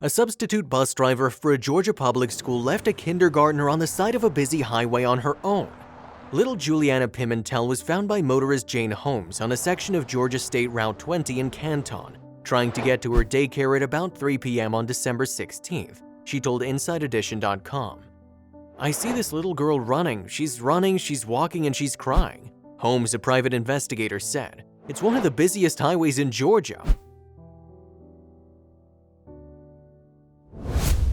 A substitute bus driver for a Georgia public school left a kindergartner on the side of a busy highway on her own. Little Juliana Pimentel was found by motorist Jane Holmes on a section of Georgia State Route 20 in Canton, trying to get to her daycare at about 3 p.m. on December 16th, she told InsideEdition.com. "I see this little girl running, she's walking, and she's crying," Holmes, a private investigator, said. "It's one of the busiest highways in Georgia."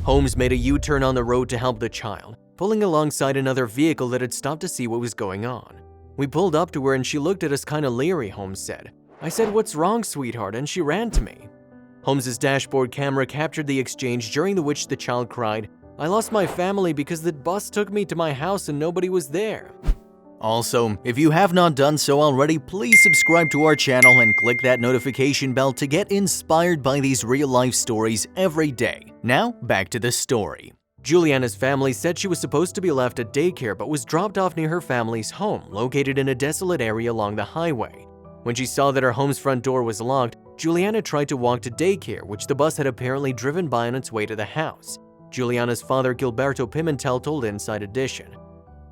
Holmes made a U-turn on the road to help the child, pulling alongside another vehicle that had stopped to see what was going on. "We pulled up to her and she looked at us kinda leery," Holmes said. "I said, 'What's wrong, sweetheart?' and she ran to me." Holmes's dashboard camera captured the exchange during which the child cried, "I lost my family because the bus took me to my house and nobody was there." Also, if you have not done so already, please subscribe to our channel and click that notification bell to get inspired by these real-life stories every day. Now, back to the story. Juliana's family said she was supposed to be left at daycare but was dropped off near her family's home, located in a desolate area along the highway. When she saw that her home's front door was locked, Juliana tried to walk to daycare, which the bus had apparently driven by on its way to the house. Juliana's father, Gilberto Pimentel, told Inside Edition,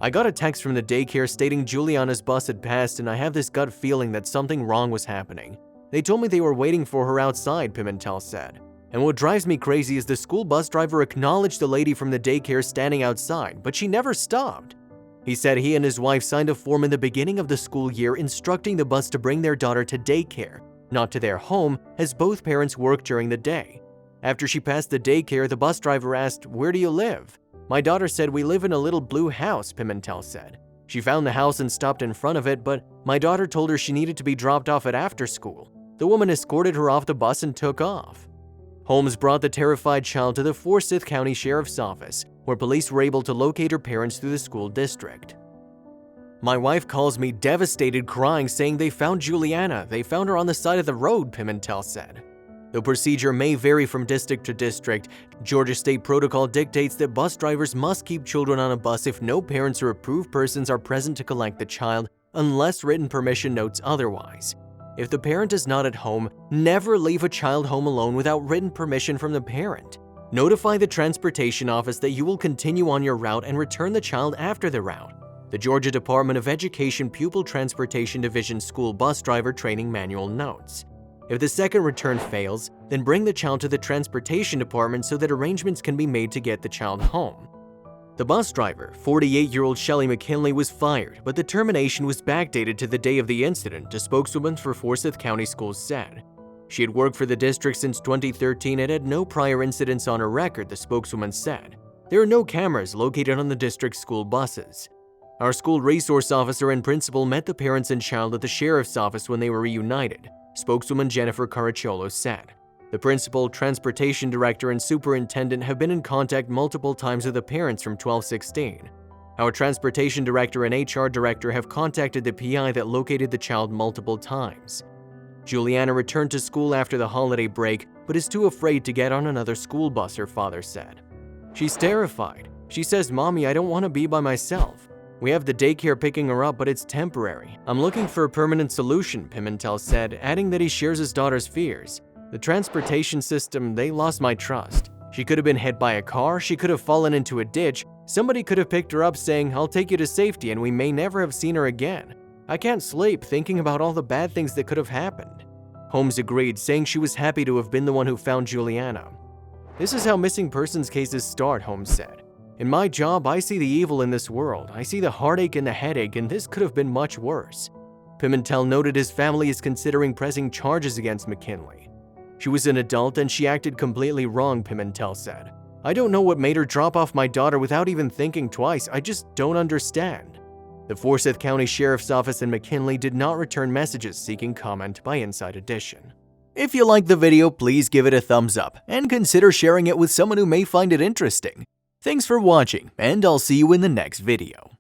"I got a text from the daycare stating Juliana's bus had passed and I have this gut feeling that something wrong was happening. They told me they were waiting for her outside," Pimentel said. "And what drives me crazy is the school bus driver acknowledged the lady from the daycare standing outside, but she never stopped." He said he and his wife signed a form in the beginning of the school year instructing the bus to bring their daughter to daycare, not to their home, as both parents work during the day. After she passed the daycare, the bus driver asked, "Where do you live?" "My daughter said we live in a little blue house," Pimentel said. "She found the house and stopped in front of it, but my daughter told her she needed to be dropped off at after school. The woman escorted her off the bus and took off." Holmes brought the terrified child to the Forsyth County Sheriff's Office, where police were able to locate her parents through the school district. "My wife calls me devastated, crying, saying they found Juliana. They found her on the side of the road," Pimentel said. The procedure may vary from district to district. Georgia state protocol dictates that bus drivers must keep children on a bus if no parents or approved persons are present to collect the child, unless written permission notes otherwise. If the parent is not at home, never leave a child home alone without written permission from the parent. Notify the transportation office that you will continue on your route and return the child after the route. The Georgia Department of Education Pupil Transportation Division School Bus Driver Training Manual notes. If the second return fails, then bring the child to the transportation department so that arrangements can be made to get the child home. The bus driver, 48-year-old Shelley McKinley, was fired, but the termination was backdated to the day of the incident, a spokeswoman for Forsyth County Schools said. She had worked for the district since 2013 and had no prior incidents on her record, the spokeswoman said. There are no cameras located on the district school buses. Our school resource officer and principal met the parents and child at the sheriff's office when they were reunited, spokeswoman Jennifer Caracciolo said. The principal, transportation director, and superintendent have been in contact multiple times with the parents from 12/16. Our transportation director and HR director have contacted the PI that located the child multiple times. Juliana returned to school after the holiday break, but is too afraid to get on another school bus, her father said. She's terrified. She says, "Mommy, I don't want to be by myself. We have the daycare picking her up, but it's temporary. I'm looking for a permanent solution," Pimentel said, adding that he shares his daughter's fears. "The transportation system, they lost my trust. She could have been hit by a car, she could have fallen into a ditch, somebody could have picked her up saying, 'I'll take you to safety,' and we may never have seen her again. I can't sleep thinking about all the bad things that could have happened." Holmes agreed, saying she was happy to have been the one who found Juliana. "This is how missing persons cases start," Holmes said. "In my job, I see the evil in this world. I see the heartache and the headache, and this could have been much worse." Pimentel noted his family is considering pressing charges against McKinley. "She was an adult and she acted completely wrong," Pimentel said. "I don't know what made her drop off my daughter without even thinking twice. I just don't understand." The Forsyth County Sheriff's Office and McKinley did not return messages seeking comment by Inside Edition. If you liked the video, please give it a thumbs up and consider sharing it with someone who may find it interesting. Thanks for watching, and I'll see you in the next video.